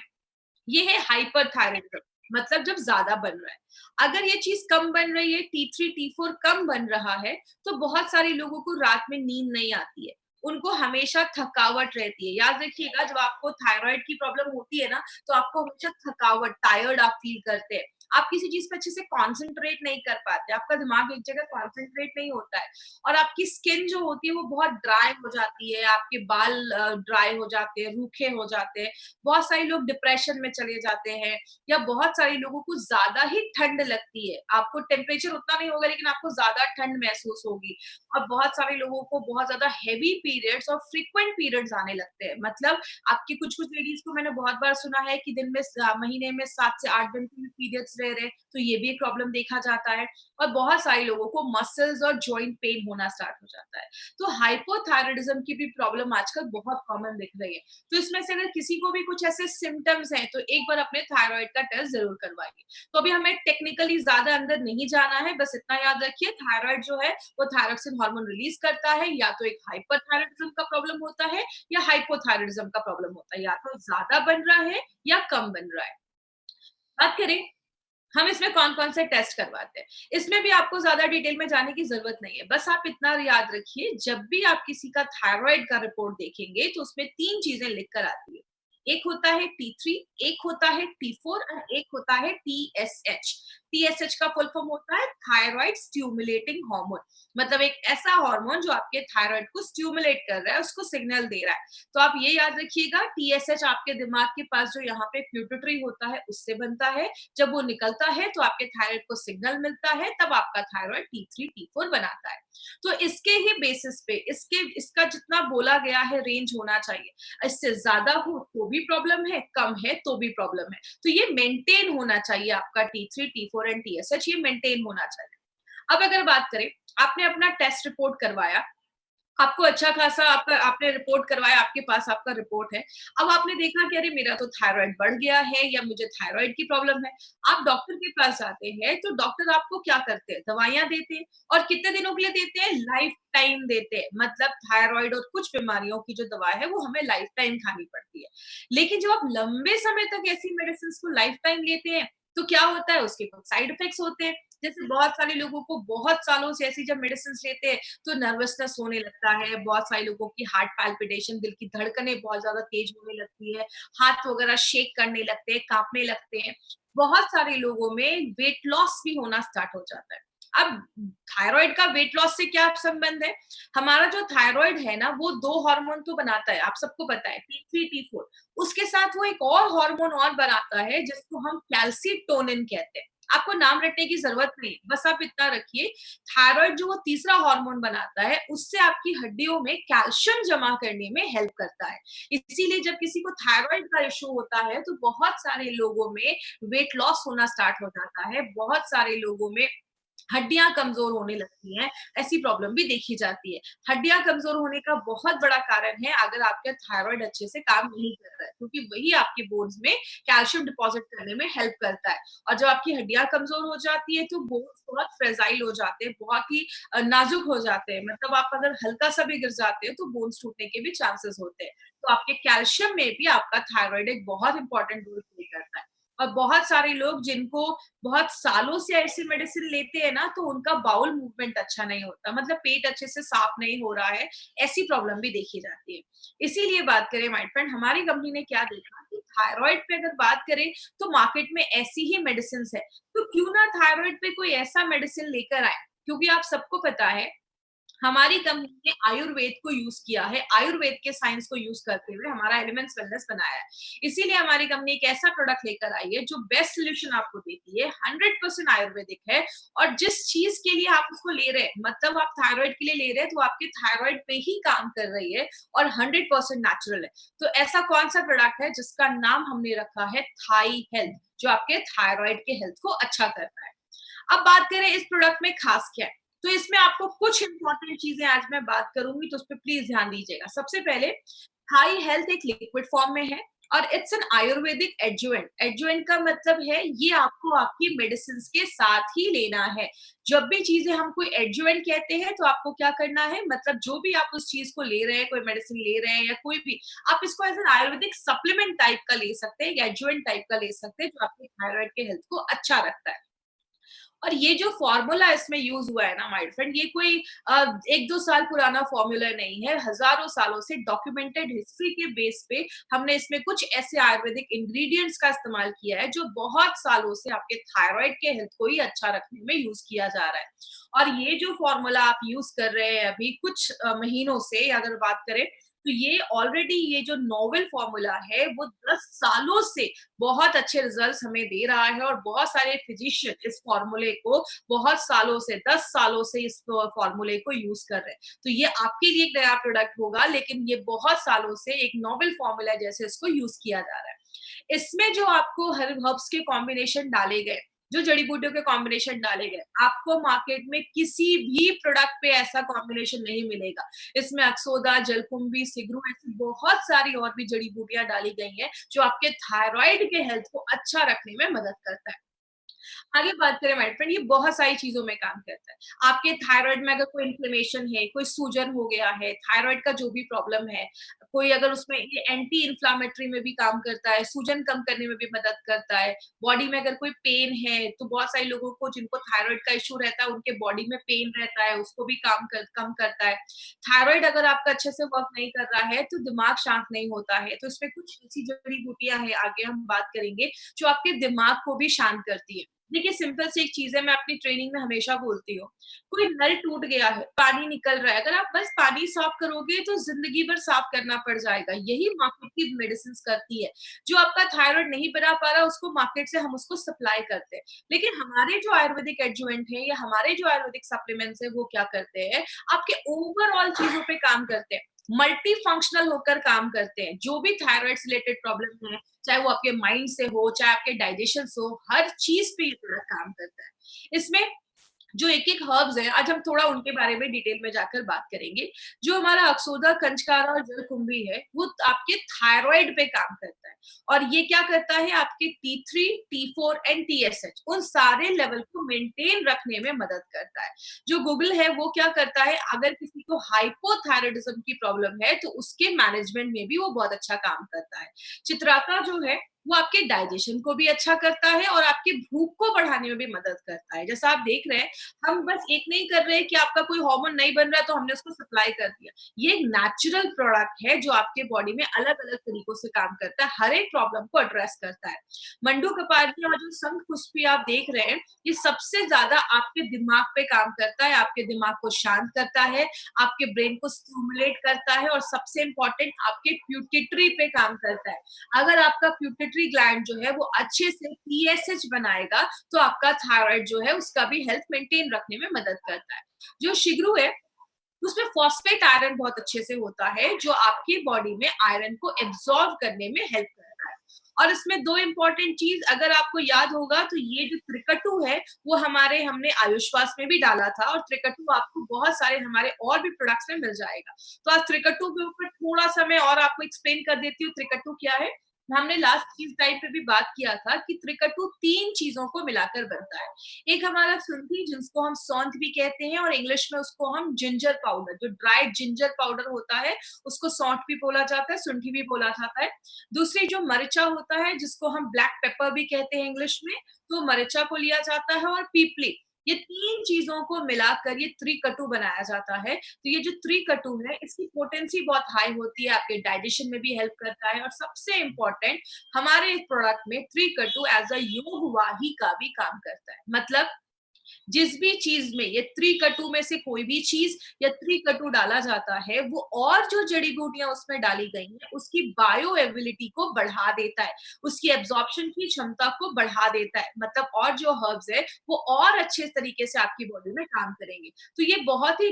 ये है हाइपरथायराइडिज्म, मतलब जब ज्यादा बन रहा है। अगर ये चीज कम बन रही है, T3 T4 कम बन रहा है, तो बहुत सारे लोगों को रात में नींद नहीं आती है, उनको हमेशा थकावट रहती है। याद रखिएगा जब आपको थायराइड की प्रॉब्लम होती है ना, तो आपको हमेशा थकावट, टायर्ड आप फील करते हैं। आप किसी चीज पे अच्छे से कॉन्सेंट्रेट नहीं कर पाते, आपका दिमाग एक जगह कॉन्सेंट्रेट नहीं होता है और आपकी स्किन जो होती है वो बहुत ड्राई हो जाती है, आपके बाल ड्राई हो जाते हैं, रूखे हो जाते हैं। बहुत सारे लोग डिप्रेशन में चले जाते हैं या बहुत सारे लोगों को ज्यादा ही ठंड लगती है। आपको टेम्परेचर उतना नहीं होगा लेकिन आपको ज्यादा ठंड महसूस होगी। और बहुत सारे लोगों को बहुत ज्यादा हेवी पीरियड्स और फ्रीक्वेंट पीरियड्स आने लगते हैं। मतलब आपकी कुछ-कुछ लेडीज को मैंने बहुत बार सुना है कि दिन में महीने में 7 से 8 दिन के पीरियड्स रह रहे हैं, तो ये भी एक प्रॉब्लम देखा जाता है। और बहुत सारे लोगों को मसल्स और जॉइंट पेन होना स्टार्ट हो जाता है। तो हाइपोथायराइडिज्म की भी प्रॉब्लम आजकल बहुत कॉमन दिख रही है। तो इसमें से अगर किसी को भी कुछ ऐसे सिम्पटम्स हैं, तो एक बार अपने थायराइड का टेस्ट ज़रूर करवाइए। तो अभी हमें टेक्निकली ज़्यादा अंदर नहीं जाना है, बस इतना याद रखिए थायराइड जो है, वो थायरॉक्सिन हार्मोन रिलीज़ करता है, या तो एक हाइपरथायराइडिज्म का प्रॉब्लम होता है या हाइपोथायराइडिज्म का प्रॉब्लम होता है, या तो ज़्यादा बन रहा है या कम बन रहा है। बात करें हम इसमें कौन-कौन से टेस्ट करवाते हैं। इसमें भी आपको ज़्यादा डिटेल में जाने की ज़रूरत नहीं है। बस आप इतना याद रखिए, जब भी आप किसी का थायरॉइड का रिपोर्ट देखेंगे, तो उसमें 3 चीज़ें लिख कर आती है। एक होता है T3, एक होता है T4 और एक होता है TSH। TSH का फुल फॉर्म होता है थायरॉइड स्टिमुलेटिंग हार्मोन। मतलब एक ऐसा हार्मोन जो आपके थायरॉइड को स्टिमुलेट कर रहा है, उसको सिग्नल दे रहा है। तो आप ये याद रखिएगा, TSH आपके दिमाग के पास जो यहाँ पे पिट्यूटरी होता है, उससे बनता है। जब वो निकलता है तो आपके थायराइड को सिग्नल मिलता है, तब आपका थायराइड T3 T4 बनाता है। तो इसके ही बेसिस पे इसका जितना बोला गया है रेंज होना चाहिए। इससे ज्यादा हो तो भी प्रॉब्लम है, कम है तो भी प्रॉब्लम है। तो ये मेंटेन होना चाहिए, आपका T3 T4 एंड TSH ये मेंटेन होना चाहिए। अब अगर बात करें, आपने अपना टेस्ट रिपोर्ट करवाया, आपको अच्छा खासा आपका आपने रिपोर्ट करवाया, आपके पास आपका रिपोर्ट है। अब आपने देखा कि अरे मेरा तो थायराइड बढ़ गया है या मुझे थायराइड की प्रॉब्लम है। आप डॉक्टर के पास जाते हैं तो डॉक्टर आपको क्या करते हैं? दवाइयाँ देते हैं और कितने दिनों के लिए देते हैं? लाइफ टाइम देते हैं। मतलब थायराइड और कुछ बीमारियों की जो दवा है वो हमें लाइफ टाइम खानी पड़ती है। लेकिन जब आप लंबे समय तक ऐसी मेडिसिन्स को लाइफ टाइम लेते हैं, तो क्या होता है, उसके कुछ साइड इफेक्ट्स होते हैं। जैसे बहुत सारे लोगों को बहुत सालों से ऐसी जब मेडिसिन लेते हैं तो नर्वसनेस होने लगता है, बहुत सारे लोगों की हार्ट पैल्पिटेशन, दिल की धड़कनें बहुत ज्यादा तेज होने लगती है, हाथ वगैरह शेक करने लगते हैं, कांपने लगते हैं। बहुत सारे लोगों में वेट लॉस भी होना स्टार्ट हो जाता है। अब थायराइड का वेट लॉस से क्या संबंध है? हमारा जो थायराइड है ना, वो 2 हार्मोन तो बनाता है, आप सबको पता है, T3, T4। उसके साथ वो एक और हार्मोन और बनाता है जिसको हम कैल्सीटोनिन कहते हैं। आपको नाम रटने की ज़रूरत नहीं, बस आप इतना रखिए, थायराइड जो वो तीसरा हार्मोन बनाता है, उससे आपकी हड्डियों में कैल्शियम जमा करने में हेल्प करता है। इसीलिए जब किसी को थायराइड का इश्यू होता है, तो बहुत सारे लोगों में वेट लॉस होना स्टार्ट हो जाता है, बहुत सारे लोगों में हड्डियाँ कमज़ोर होने लगती हैं, ऐसी प्रॉब्लम भी देखी जाती है। हड्डियाँ कमज़ोर होने का बहुत बड़ा कारण है अगर आपका थायराइड अच्छे से काम नहीं कर रहा है, क्योंकि वही आपके बोन्स में कैल्शियम डिपॉज़िट करने में हेल्प करता है। और जब आपकी हड्डियाँ कमज़ोर हो जाती है, तो बोन्स बहुत फ्रेजाइल हो जाते हैं, बहुत ही नाज़ुक हो जाते हैं। मतलब आप अगर हल्का-सा भी गिर जाते हो, तो बोन्स टूटने के भी चांसेस होते हैं। तो आपके कैल्शियम में भी आपका थायराइड एक बहुत इम्पोर्टेंट रोल प्ले करता है। और बहुत सारे लोग जिनको बहुत सालों से ऐसी मेडिसिन लेते हैं ना, तो उनका बाउल मूवमेंट अच्छा नहीं होता, मतलब पेट अच्छे से साफ नहीं हो रहा है, ऐसी प्रॉब्लम भी देखी जाती है। इसीलिए बात करें माय फ्रेंड, हमारी कंपनी ने क्या देखा कि थायराइड पे अगर बात करें तो मार्केट में ऐसी ही मेडिसिन है, तो क्यों ना थायराइड पे कोई ऐसा मेडिसिन लेकर आए, क्योंकि आप सबको पता है हमारी कंपनी ने आयुर्वेद को यूज़ किया है, आयुर्वेद के साइंस को यूज़ करते हुए हमारा एलिमेंट्स वेलनेस बनाया है। इसीलिए हमारी कंपनी एक ऐसा प्रोडक्ट लेकर आई है जो बेस्ट सॉल्यूशन आपको देती है, 100% आयुर्वेदिक है और जिस चीज़ के लिए आप उसको ले रहे हैं, मतलब आप थायराइड के लिए ले रहे हैं, तो आपके थायराइड पे ही काम कर रही है और 100% नेचुरल है। तो ऐसा कौन-सा प्रोडक्ट है जिसका नाम हमने रखा है थाई हेल्थ, जो आपके थायराइड के हेल्थ को अच्छा करता है। अब बात करें इस प्रोडक्ट में खास क्या है, तो इसमें आपको कुछ इंपॉर्टेंट चीजें आज मैं बात करूंगी, तो उस पर प्लीज ध्यान दीजिएगा। सबसे पहले, हाई हेल्थ एक लिक्विड फॉर्म में है और it's an Ayurvedic adjuvant. Adjuvant का मतलब है ये आपको आपकी मेडिसिन के साथ ही लेना है। जब भी चीजें हम कोई एडजुवेंट कहते हैं तो आपको क्या करना है, मतलब जो भी आप उस चीज को ले रहे हैं, कोई मेडिसिन ले रहे हैं या कोई भी, आप इसको as an Ayurvedic supplement type का ले सकते हैं या एडजुवेंट टाइप का ले सकते हैं, जो आपके थायराइड के हेल्थ को अच्छा रखता है। और ये जो फ़ॉर्मूला इसमें यूज़ हुआ है ना माय फ्रेंड, ये कोई 1-2 साल पुराना फ़ॉर्मूला नहीं है, हज़ारों सालों से डॉक्यूमेंटेड हिस्ट्री के बेस पे हमने इसमें कुछ ऐसे आयुर्वेदिक इंग्रीडिएंट्स का इस्तेमाल किया है, जो बहुत सालों से आपके थायराइड के हेल्थ को ही अच्छा रखने में यूज़ किया जा रहा है। और ये जो फ़ॉर्मूला आप यूज़ कर रहे हैं अभी कुछ महीनों से अगर बात करें, तो ये ऑलरेडी ये जो नोवेल फ़ॉर्मूला है, वो 10 सालों से बहुत अच्छे रिजल्ट्स हमें दे रहा है और बहुत सारे फिजिशियन इस फॉर्मूले को बहुत सालों से 10 सालों से इस फॉर्मूले को यूज कर रहे हैं। तो ये आपके लिए एक नया प्रोडक्ट होगा, लेकिन ये बहुत सालों से एक नोवेल फॉर्मूला जैसे इसको यूज किया जा रहा है। इसमें जो आपको हर्ब्स के कॉम्बिनेशन डाले गए, जो जड़ी बूटियों के कॉम्बिनेशन डाले गए, आपको मार्केट में किसी भी प्रोडक्ट पे ऐसा कॉम्बिनेशन नहीं मिलेगा। इसमें अक्सोदा, जलकुंभी, सिगरू ऐसी बहुत सारी और भी जड़ी बूटियां डाली गई हैं, जो आपके थायराइड के हेल्थ को अच्छा रखने में मदद करता है। आगे बात करें माय फ्रेंड, ये बहुत सारी चीज़ों में काम करता है। आपके थायराइड में अगर कोई इन्फ्लेमेशन है, कोई सूजन हो गया है, थायराइड का जो भी प्रॉब्लम है, कोई अगर उसमें ये एंटी इन्फ्लेमेटरी में भी काम करता है, सूजन कम करने में भी मदद करता है। बॉडी में अगर कोई पेन है, तो बहुत सारे लोगों को जिनको थायराइड का इश्यू रहता है, उनके बॉडी में पेन रहता है, उसको भी कम करता है। थायराइड अगर आपका अच्छे से वर्क नहीं कर रहा है, तो दिमाग शांत नहीं होता है। तो इसमें कुछ ऐसी जड़ी-बूटियाँ हैं, आगे हम बात करेंगे, जो आपके दिमाग को भी शांत करती है। देखिए सिंपल सी एक चीज़ है, मैं अपनी ट्रेनिंग में हमेशा बोलती हूँ, कोई नल टूट गया है, पानी निकल रहा है, अगर आप बस पानी साफ करोगे तो ज़िंदगी भर साफ करना पड़ जाएगा। यही मार्केट की मेडिसिन्स करती है। जो आपका थायराइड नहीं बना पा रहा, उसको मार्केट से हम उसको सप्लाई करते हैं। लेकिन हमारे जो आयुर्वेदिक एडजुवेंट हैं या हमारे जो आयुर्वेदिक सप्लीमेंट्स हैं, वो क्या करते हैं, आपके ओवरऑल चीज़ों पे काम करते हैं। मल्टी फंक्शनल होकर काम करते हैं। जो भी थायराइड से रिलेटेड प्रॉब्लम है, चाहे वो आपके माइंड से हो, चाहे आपके डाइजेशन से हो, हर चीज़ पे ये प्रोडक्ट काम करता है। इसमें जो एक-एक हर्ब्स हैं, आज हम थोड़ा उनके बारे में डिटेल में जाकर बात करेंगे। जो हमारा अक्सोदा, कंचकारा और जलकुंभी है, वो आपके थायरॉइड पे काम करता है और ये क्या करता है, आपके T3, T4 एंड TSH उन सारे लेवल को मेंटेन रखने में मदद करता है। जो गूगल है, वो क्या करता है, अगर किसी को हाइपोथायरायडिज्म की प्रॉब्लम है, तो उसके मैनेजमेंट में भी वो बहुत अच्छा काम करता है। चित्राका जो है, वो आपके डाइजेशन को भी अच्छा करता है और आपकी भूख को बढ़ाने में भी मदद करता है। जैसा आप देख रहे हैं, हम बस एक नहीं कर रहे हैं कि आपका कोई हार्मोन नहीं बन रहा है तो हमने उसको सप्लाई कर दिया। ये एक नेचुरल प्रोडक्ट है जो आपके बॉडी में अलग-अलग तरीकों से काम करता है, हर एक प्रॉब्लम को एड्रेस करता है। मंडू कपारिया और जो शंखपुष्पी आप देख रहे हैं, ये सबसे ज़्यादा आपके दिमाग पे काम करता है, आपके दिमाग को शांत करता है, आपके ब्रेन को स्टिमुलेट करता है और सबसे इम्पोर्टेंट आपके प्यूटिटरी पे काम करता है। अगर आपका प्यूटिटरी ग्लैंड जो है वो अच्छे से टीएसएच बनाएगा, तो आपका थायराइड जो है उसका भी हेल्थ मेंटेन रखने में मदद करता है। जो शिग्रू है, उसमें फॉस्फेट आयरन बहुत अच्छे से होता है, जो आपकी बॉडी में आयरन को एब्सॉर्ब करने में हेल्प करता है। और इसमें 2 इम्पोर्टेंट चीज़ अगर आपको याद होगा तो ये जो त्रिकटु है, वो हमने आयुष्वास में भी डाला था और त्रिकटु आपको बहुत सारे हमारे और भी प्रोडक्ट्स में मिल जाएगा। तो आज त्रिकटु के ऊपर थोड़ा-सा मैं और आपको एक्सप्लेन कर देती हूँ त्रिकटु क्या है। हमने लास्ट चीज़ टाइम पे भी बात किया था कि त्रिकटु 3 चीज़ों को मिलाकर बनता है। एक हमारा सुंठी जिसको हम सौंठ भी कहते हैं और इंग्लिश में उसको हम जिंजर पाउडर, जो ड्राइड जिंजर पाउडर होता है, उसको सौंठ भी बोला जाता है, सुंठी भी बोला जाता है। दूसरी जो मरिचा होता है जिसको हम ब्लैक पेपर भी कहते हैं इंग्लिश में, तो मरिचा को लिया जाता है और पीपली। ये 3 चीज़ों को मिलाकर ये त्रिकटु बनाया जाता है। तो ये जो त्रिकटु है इसकी पोटेंसी बहुत हाई होती है, आपके डाइजेशन में भी हेल्प करता है और सबसे इम्पोर्टेंट हमारे इस प्रोडक्ट में त्रिकटु एज़ अ योगवाही का भी काम करता है। मतलब जिस भी चीज में ये त्रिकटु में से कोई भी चीज या त्रिकटु डाला जाता है, वो और जो जड़ी बूटियां उसमें डाली गई हैं उसकी बायो एबिलिटी को बढ़ा देता है, उसकी एब्जॉर्प्शन की क्षमता को बढ़ा देता है। मतलब और जो हर्ब्स है वो और अच्छे तरीके से आपकी बॉडी में काम करेंगे। तो ये बहुत ही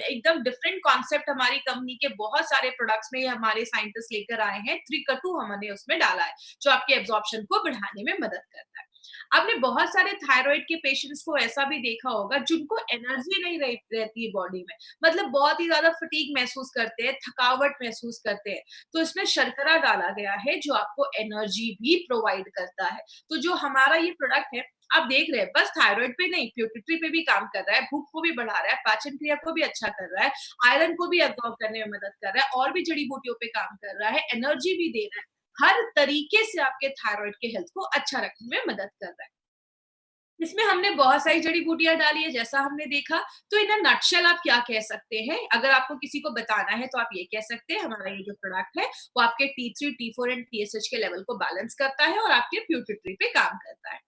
एकदम डिफरेंट कॉन्सेप्ट हमारी कंपनी के बहुत सारे प्रोडक्ट्स में ये हमारे साइंटिस्ट लेकर आए हैं। त्रिकटु हमने उसमें डाला है जो आपके एब्जॉर्प्शन को बढ़ाने में मदद करता है। आपने बहुत सारे थायराइड के पेशेंट्स को ऐसा भी देखा होगा जिनको एनर्जी नहीं रहती है बॉडी में, मतलब बहुत ही ज्यादा फटीग महसूस करते हैं, थकावट महसूस करते हैं। तो इसमें शर्करा डाला गया है जो आपको एनर्जी भी प्रोवाइड करता है। तो जो हमारा ये प्रोडक्ट है, आप देख रहे हैं, बस थायराइड पे नहीं, प्यूटिट्री पे भी काम कर रहा है, भूख को भी बढ़ा रहा है, पाचन क्रिया को भी अच्छा कर रहा है, आयरन को भी एब्जॉर्ब करने में मदद कर रहा है और भी जड़ी बूटियों पे काम कर रहा है, एनर्जी भी दे रहा है। हर तरीके से आपके थायराइड के हेल्थ को अच्छा रखने में मदद कर रहा है। इसमें हमने बहुत सारी जड़ी-बूटियाँ डाली है जैसा हमने देखा। तो इन अ नटशेल आप क्या कह सकते हैं? अगर आपको किसी को बताना है तो आप ये कह सकते हैं हमारा ये जो प्रोडक्ट है वो आपके T3, T4 एंड TSH के लेवल को बैलेंस करता है और आपके प्यूटिट्री पे काम करता है।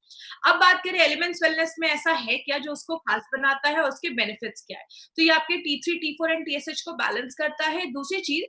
अब बात करें एलिमेंट्स वेलनेस में ऐसा है क्या जो उसको खास बनाता है और उसके बेनिफिट्स क्या है? तो ये आपके T3, T4 एंड TSH को बैलेंस करता है। दूसरी चीज़,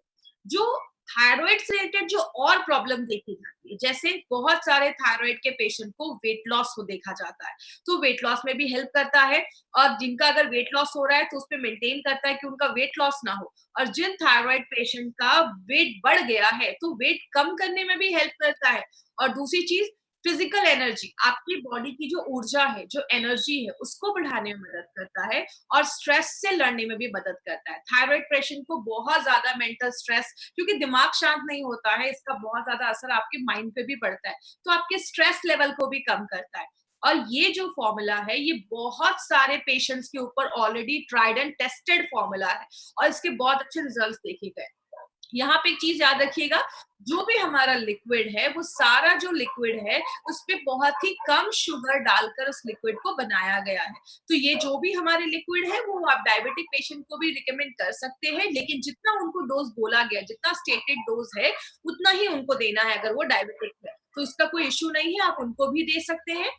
जो थायरॉइड से रिलेटेड जो और प्रॉब्लम देखी जाती है, जैसे बहुत सारे थायरॉइड के पेशेंट को वेट लॉस हो देखा जाता है, तो वेट लॉस में भी हेल्प करता है। और जिनका अगर वेट लॉस हो रहा है तो उसपे मेंटेन करता है कि उनका वेट लॉस ना हो। और जिन थायरॉइड पेशेंट का वेट बढ़ गया है तो वेट कम करने में भी हेल्प करता है। और दूसरी चीज, फिजिकल एनर्जी, आपकी बॉडी की जो ऊर्जा है, जो एनर्जी है, उसको बढ़ाने में मदद करता है और स्ट्रेस से लड़ने में भी मदद करता है। थायराइड पेशेंट को बहुत ज्यादा मेंटल स्ट्रेस, क्योंकि दिमाग शांत नहीं होता है, इसका बहुत ज्यादा असर आपके माइंड पे भी पड़ता है, तो आपके स्ट्रेस लेवल को भी कम करता है। और ये जो फॉर्मूला है ये बहुत सारे पेशेंट्स के ऊपर already tried and tested formula है और इसके बहुत अच्छे रिजल्ट्स देखे गए। यहाँ पे एक चीज याद रखिएगा, जो भी हमारा लिक्विड है वो सारा जो लिक्विड है उसपे बहुत ही कम शुगर डालकर उस लिक्विड को बनाया गया है। तो ये जो भी हमारे लिक्विड है वो आप डायबिटिक पेशेंट को भी रिकमेंड कर सकते हैं, लेकिन जितना उनको डोज बोला गया, जितना स्टेटेड डोज है उतना ही उनको देना है। अगर वो डायबिटिक है तो इसका कोई इश्यू नहीं है, आप उनको भी दे सकते हैं।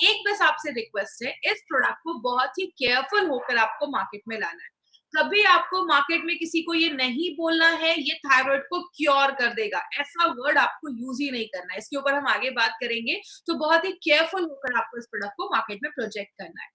एक बस आपसे रिक्वेस्ट है, इस प्रोडक्ट को बहुत ही केयरफुल होकर आपको मार्केट में लाना है। कभी आपको मार्केट में किसी को ये नहीं बोलना है ये थायराइड को क्योर कर देगा, ऐसा वर्ड आपको यूज ही नहीं करना है। इसके ऊपर हम आगे बात करेंगे, तो बहुत ही केयरफुल होकर आपको इस प्रोडक्ट को मार्केट में प्रोजेक्ट करना है।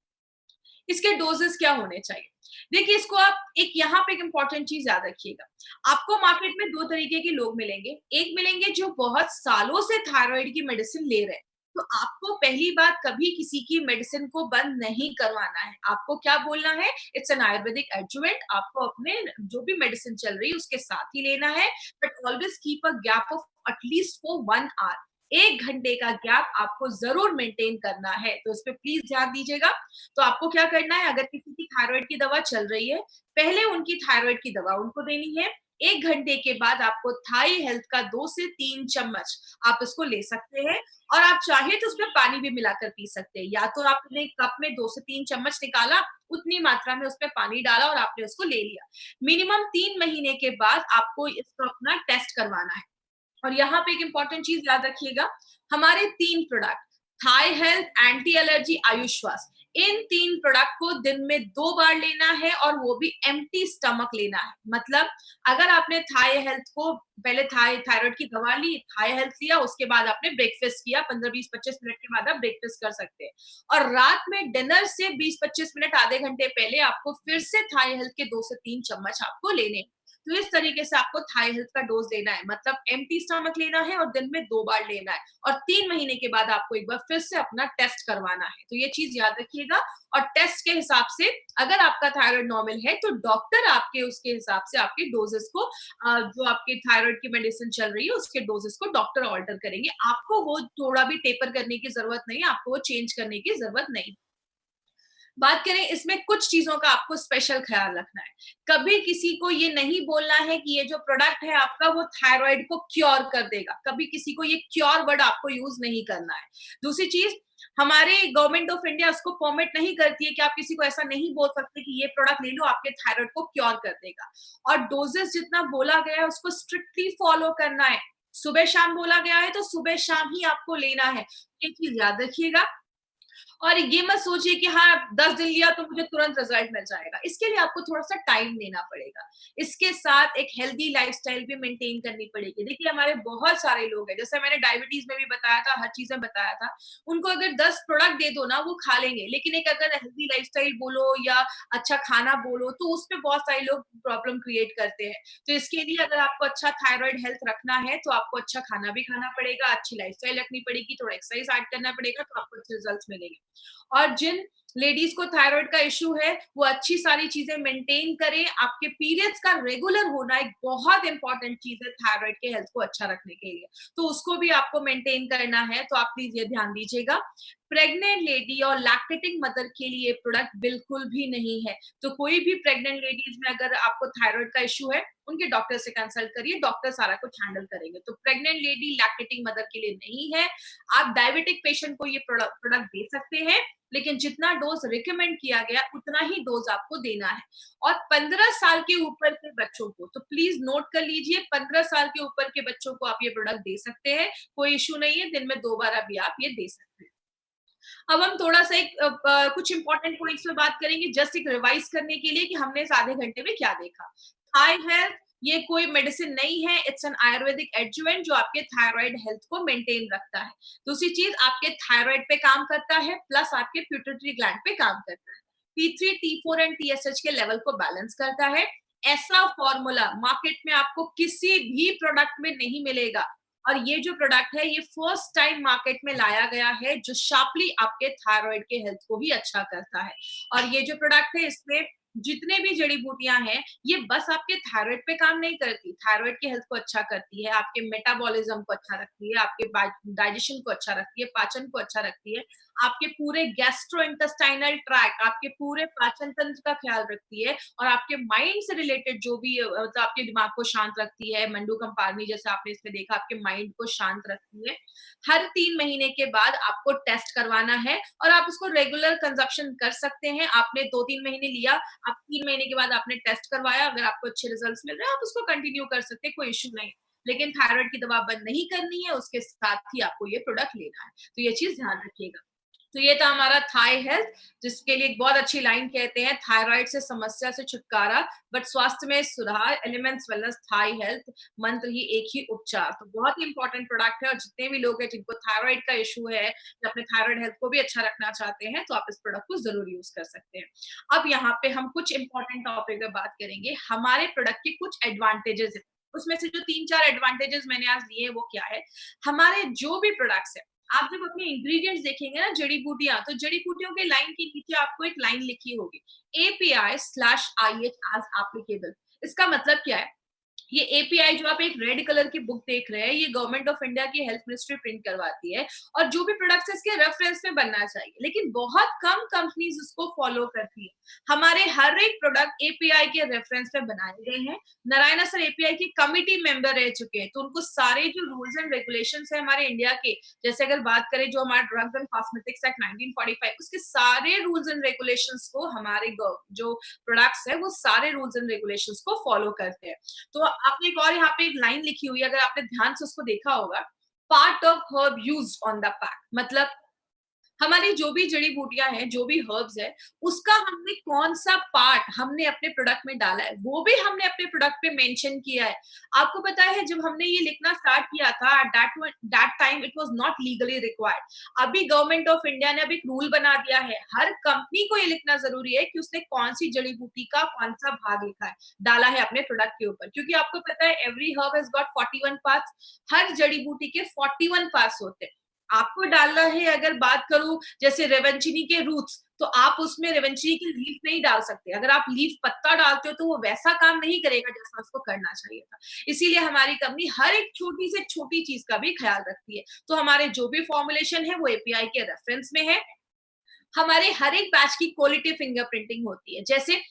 इसके डोजेस क्या होने चाहिए? देखिए, इसको आप एक यहाँ पे एक इंपॉर्टेंट चीज याद रखिएगा। आपको मार्केट में 2 तरीके के लोग मिलेंगे। एक मिलेंगे जो बहुत सालों से थायराइड की मेडिसिन ले रहे हैं। तो आपको पहली बात, कभी किसी की मेडिसिन को बंद नहीं करवाना है। आपको क्या बोलना है, इट्स एन आयुर्वेदिक एडजुवेंट, आपको अपने जो भी मेडिसिन चल रही है उसके साथ ही लेना है, but always keep a gap of at least for 1 hour. 1 घंटे का गैप आपको जरूर मेंटेन करना है, तो इस पे प्लीज ध्यान दीजिएगा। तो आपको क्या करना है, अगर किसी की थायराइड की दवा चल रही है, पहले उनकी थायराइड की दवा उनको देनी है। 1 घंटे के बाद आपको थाई हेल्थ का 2 से 3 चम्मच आप इसको ले सकते हैं और आप चाहे तो उसमें पानी भी मिलाकर पी सकते हैं। या तो आपने कप में 2 से 3 चम्मच निकाला, उतनी मात्रा में उसमें पानी डाला और आपने उसको ले लिया। मिनिमम 3 महीने के बाद आपको इसको अपना टेस्ट करवाना है। और यहाँ पे एक इंपॉर्टेंट चीज याद रखिएगा, हमारे 3 प्रोडक्ट थाई हेल्थ, एंटी एलर्जी, आयुश्वास, इन 3 प्रोडक्ट को दिन में 2 बार लेना है और वो भी एम्प्टी स्टमक लेना है। मतलब अगर आपने थाई हेल्थ को पहले थायराइड की दवा ली, थाई हेल्थ लिया, उसके बाद आपने ब्रेकफास्ट किया, 15-20-25 मिनट के बाद आप ब्रेकफास्ट कर सकते हैं। और रात में डिनर से 20-25 मिनट आधे घंटे पहले आपको फिर से थाई हेल्थ के 2 से 3 चम्मच आपको लेने हैं। तो इस तरीके से आपको थाई हेल्थ का डोज लेना है, मतलब एम्प्टी स्टमक लेना है और दिन में 2 बार लेना है और 3 महीने के बाद आपको एक बार फिर से अपना टेस्ट करवाना है। तो ये चीज याद रखिएगा और टेस्ट के हिसाब से अगर आपका थायराइड नॉर्मल है तो डॉक्टर आपके उसके हिसाब से आपके डोजेस को जो आपके थायराइड की मेडिसिन चल रही है उसके डोजेस को डॉक्टर ऑल्टर करेंगे। आपको वो थोड़ा भी टेपर करने की जरूरत नहीं है, आपको वो चेंज करने की जरूरत नहीं। बात करें इसमें कुछ चीजों का आपको स्पेशल ख्याल रखना है। कभी किसी को ये नहीं बोलना है कि ये जो प्रोडक्ट है आपका वो थायराइड को क्योर कर देगा। कभी किसी को ये क्योर वर्ड आपको यूज नहीं करना है। दूसरी चीज, हमारे गवर्नमेंट ऑफ इंडिया उसको परमिट नहीं करती है कि आप किसी को ऐसा नहीं बोल सकते कि ये प्रोडक्ट ले लो आपके थायराइड को क्योर कर देगा। और डोजेस जितना बोला गया है उसको स्ट्रिक्टली फॉलो करना है। सुबह शाम बोला गया है तो सुबह शाम ही आपको लेना है। ये चीज याद रखिएगा। और ये मत सोचिए कि हाँ 10 दिन लिया तो मुझे तुरंत रिजल्ट मिल जाएगा। इसके लिए आपको थोड़ा-सा टाइम देना पड़ेगा। इसके साथ एक हेल्दी लाइफस्टाइल भी मेंटेन करनी पड़ेगी। देखिए हमारे बहुत सारे लोग हैं, जैसे मैंने डायबिटीज़ में भी बताया था, हर चीज़ में बताया था। उनको अगर 10 प्रोडक्ट दे दो ना वो खा लेंगे, लेकिन एक अगर हेल्दी लाइफस्टाइल बोलो या अच्छा खाना बोलो तो उसपे बहुत सारे लोग प्रॉब्लम क्रिएट करते हैं। तो इसके लिए अगर आपको अच्छा थायराइड हेल्थ रखना है तो आपको अच्छा खाना भी खाना पड़ेगा, अच्छी लाइफस्टाइल रखनी पड़ेगी, थोड़ा एक्सरसाइज ऐड करना पड़ेगा तो आपको अच्छे रिजल्ट्स मिलेंगे। और जिन लेडीज को थायराइड का इश्यू है वो अच्छी सारी चीजें मेंटेन करें। आपके पीरियड्स का रेगुलर होना एक बहुत इंपॉर्टेंट चीज है थायराइड के हेल्थ को अच्छा रखने के लिए, तो उसको भी आपको मेंटेन करना है। तो आप प्लीज ये ध्यान दीजिएगा। प्रेग्नेंट लेडी और लैक्टेटिंग मदर के लिए प्रोडक्ट बिल्कुल भी नहीं है। तो कोई भी प्रेग्नेंट लेडीज में अगर आपको थायराइड का इश्यू है उनके डॉक्टर से कंसल्ट करिए, डॉक्टर सारा कुछ हैंडल करेंगे। तो प्रेग्नेंट लेडी लैक्टेटिंग मदर के लिए नहीं है। आप डायबिटिक पेशेंट को ये प्रोडक्ट दे सकते हैं, लेकिन जितना डोज रिकमेंड किया गया उतना ही डोज आपको देना है। और 15 साल के ऊपर के बच्चों को तो प्लीज नोट कर लीजिए, 15 साल के ऊपर के बच्चों को आप ये प्रोडक्ट दे सकते हैं, कोई इश्यू नहीं है, दिन में 2 बार भी आप ये दे सकते हैं। अब हम थोड़ा-सा एक कुछ इंपॉर्टेंट पॉइंट्स पे बात करेंगे, जस्ट एक रिवाइज करने के लिए कि हमने इस आधे घंटे में क्या देखा। थाई हेल्थ ये कोई मेडिसिन नहीं है, इट्स एन आयुर्वेदिक एडजुवेंट जो आपके थायराइड हेल्थ को मेंटेन रखता है। दूसरी चीज आपके थायराइड पे काम करता है प्लस आपके पिट्यूटरी ग्लैंड पे काम करता है। T3, T4 एंड TSH के लेवल को बैलेंस करता है। ऐसा फॉर्मूला मार्केट में आपको किसी भी प्रोडक्ट में नहीं मिलेगा। और ये जो प्रोडक्ट है ये फर्स्ट टाइम मार्केट में लाया गया है जो शार्पली आपके थायराइड के हेल्थ को भी अच्छा करता है। और ये जो प्रोडक्ट है इसमें जितने भी जड़ी बूटियां हैं ये बस आपके थायराइड पे काम नहीं करती, थायराइड के हेल्थ को अच्छा करती है, आपके मेटाबॉलिज्म को अच्छा रखती है, आपके डाइजेशन को अच्छा रखती है, पाचन को अच्छा रखती है, आपके पूरे गैस्ट्रो इंटेस्टाइनल ट्रैक, आपके पूरे पाचन तंत्र का ख्याल रखती है और आपके माइंड से रिलेटेड जो भी मतलब आपके दिमाग को शांत रखती है। मंडू कंपारनी जैसे आपने इसमें देखा आपके माइंड को शांत रखती है। हर 3 महीने के बाद आपको टेस्ट करवाना है और आप उसको रेगुलर कंजप्शन कर सकते हैं। आपने 2-3 महीने लिया, आप 3 महीने के बाद आपने टेस्ट करवाया, अगर आपको अच्छे रिजल्ट्स मिल रहे हैं आप उसको कंटिन्यू कर सकते हैं, कोई इश्यू नहीं। लेकिन थायराइड की दवा बंद नहीं करनी है, उसके साथ ही आपको ये प्रोडक्ट लेना है। तो ये चीज ध्यान रखिएगा। तो ये था हमारा थाई हेल्थ, जिसके लिए एक बहुत अच्छी लाइन कहते हैं, थायराइड से समस्या से छुटकारा बट स्वास्थ्य में सुधार, एलिमेंट्स वेलनेस थाई हेल्थ, मंत्र ही एक ही उपचार। तो बहुत ही इंपॉर्टेंट प्रोडक्ट है और जितने भी लोग हैं जिनको थायराइड का इशू है या अपने थायराइड हेल्थ को भी अच्छा रखना चाहते हैं तो आप इस प्रोडक्ट को जरूर यूज कर सकते हैं। अब यहाँ पे हम कुछ इंपॉर्टेंट टॉपिक पे बात करेंगे, हमारे प्रोडक्ट के कुछ एडवांटेजेस है। उसमें से जो 3-4 एडवांटेजेस मैंने आज लिए वो क्या है, हमारे जो भी प्रोडक्ट्स है आप जब अपने इंग्रेडिएंट्स देखेंगे ना जड़ी बूटियां, तो जड़ी बूटियों के लाइन के नीचे आपको एक लाइन लिखी होगी API/IH एज एप्लीकेबल। इसका मतलब क्या है, ये एपीआई जो आप एक रेड कलर की बुक देख रहे हैं, ये गवर्नमेंट ऑफ इंडिया की हेल्थ मिनिस्ट्री प्रिंट करवाती है और जो भी प्रोडक्ट्स है इसके रेफरेंस में बनना चाहिए, लेकिन बहुत कम कंपनीज इसको फॉलो करती है। हमारे हर एक प्रोडक्ट एपीआई के रेफरेंस में बनाए गए हैं। नारायणा सर एपीआई की कमिटी मेंबर रह चुके हैं, तो उनको सारे जो रूल्स एंड रेगुलेशंस है हमारे इंडिया के, जैसे अगर बात करें जो हमारा ड्रग्स एंड कॉस्मेटिक्स एक्ट 1945, उसके सारे रूल्स एंड रेगुलेशंस को हमारे जो प्रोडक्ट्स है वो सारे रूल्स एंड रेगुलेशंस को फॉलो करते हैं। तो आपने एक और यहाँ पे एक लाइन लिखी हुई है, अगर आपने ध्यान से उसको देखा होगा, part of herb used on the pack, मतलब हमारी जो भी जड़ी-बूटियाँ हैं, जो भी हर्ब्स हैं, उसका हमने कौन-सा पार्ट हमने अपने प्रोडक्ट में डाला है, वो भी हमने अपने प्रोडक्ट पे मेंशन किया है। आपको पता है जब हमने ये लिखना स्टार्ट किया था at that time it was not legally required. अभी गवर्नमेंट ऑफ इंडिया ने अब एक रूल बना दिया है, हर कंपनी को ये लिखना ज़रूरी है कि उसने कौन-सी जड़ी-बूटी का कौन-सा भाग लिखा है, डाला है अपने प्रोडक्ट के ऊपर। क्योंकि आपको पता है every herb has got 41 parts, हर जड़ी-बूटी के 41 पार्ट्स होते हैं। आपको डालना है, अगर बात करूँ जैसे रेवंचिनी के रूट्स, तो आप उसमें रेवंचिनी की लीफ नहीं डाल सकते। अगर आप लीफ पत्ता डालते हो तो वो वैसा काम नहीं करेगा जैसा उसको करना चाहिए था। इसीलिए हमारी कंपनी हर एक छोटी से छोटी चीज़ का भी ख़्याल रखती है। तो हमारे जो भी फॉर्मुलेशन है वो एपीआई के रेफरेंस में है। हमारे हर एक बैच की क्वालिटी फिंगरप्रिंटिंग होती है। जैसे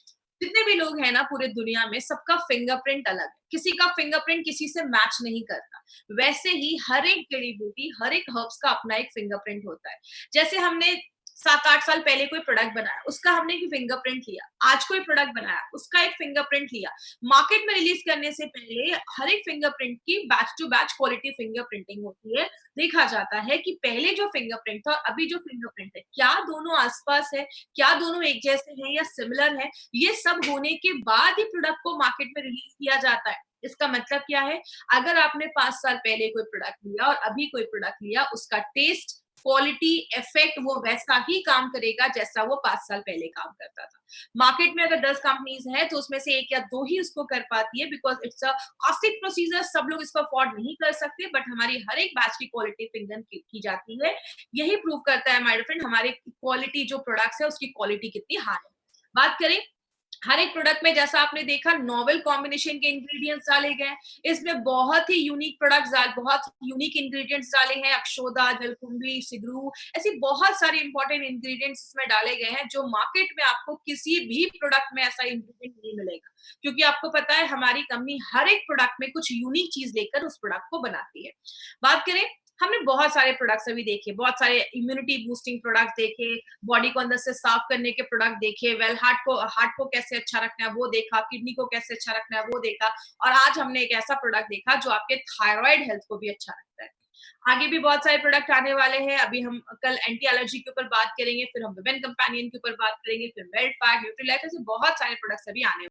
जितने भी लोग हैं ना पूरे दुनिया में, सबका फिंगरप्रिंट अलग है। किसी का फिंगरप्रिंट किसी से मैच नहीं करता। वैसे ही हर एक जड़ी-बूटी, हर एक हर्ब्स का अपना एक फिंगरप्रिंट होता है। जैसे हमने 7-8 साल पहले कोई प्रोडक्ट बनाया, उसका हमने एक फिंगरप्रिंट लिया। आज कोई प्रोडक्ट बनाया, उसका एक फिंगरप्रिंट लिया। मार्केट में रिलीज़ करने से पहले हर एक फिंगरप्रिंट की batch to batch quality fingerprinting होती है। देखा जाता है कि पहले जो फिंगरप्रिंट था और अभी जो फिंगरप्रिंट है, क्या दोनों आस-पास है? क्या दोनों एक जैसे हैं या सिमिलर हैं? ये सब होने के बाद ही प्रोडक्ट को मार्केट में रिलीज़ किया जाता है। इसका मतलब क्या है? अगर आपने 5 साल पहले कोई प्रोडक्ट लिया और अभी कोई प्रोडक्ट लिया, उसका टेस्ट, क्वालिटी, इफेक्ट वो वैसा ही काम करेगा जैसा वो 5 साल पहले काम करता था। मार्केट में अगर 10 कंपनीज़ हैं, तो उसमें से 1 या 2 ही उसको कर पाती है, because it's a costly procedure, सब लोग इसको अफोर्ड नहीं कर सकते, बट हमारी हर एक बैच की क्वालिटी फिंगर की जाती है। यही प्रूव करता है माय डियर फ्रेंड, हमारे क्वालिटी जो प्रोडक्ट्स है उसकी क्वालिटी कितनी हाई है। बात करें हर एक प्रोडक्ट में, जैसा आपने देखा, नोवेल कॉम्बिनेशन के इंग्रेडिएंट्स डाले गए हैं। इसमें बहुत ही यूनिक प्रोडक्ट्स बहुत यूनिक इंग्रेडिएंट्स डाले हैं। अक्षोदा, जलकुंभी, सिगरू, ऐसी बहुत सारे इंपॉर्टेंट इंग्रेडिएंट्स इसमें डाले गए हैं, जो मार्केट में आपको किसी भी प्रोडक्ट में ऐसा इंग्रेडिएंट नहीं मिलेगा। क्योंकि आपको पता है हमारी कंपनी हर एक प्रोडक्ट में कुछ यूनिक चीज़ लेकर उस प्रोडक्ट को बनाती है। बात करें, हमने बहुत सारे प्रोडक्ट्स अभी देखे, बहुत सारे इम्यूनिटी बूस्टिंग प्रोडक्ट्स देखे, बॉडी को अंदर से साफ करने के प्रोडक्ट देखे, हार्ट को कैसे अच्छा रखना है वो देखा, किडनी को कैसे अच्छा रखना है वो देखा, और आज हमने एक ऐसा प्रोडक्ट देखा जो आपके थायराइड हेल्थ को भी अच्छा रखता है। आगे भी बहुत सारे प्रोडक्ट आने वाले हैं। अभी हम कल एंटी एलर्जी के ऊपर बात करेंगे, फिर हम वुमेन कंपेनियन के ऊपर बात करेंगे, फिर मेल्ट फैट, न्यूट्रीलाइफ, ऐसे बहुत सारे प्रोडक्ट्स अभी आने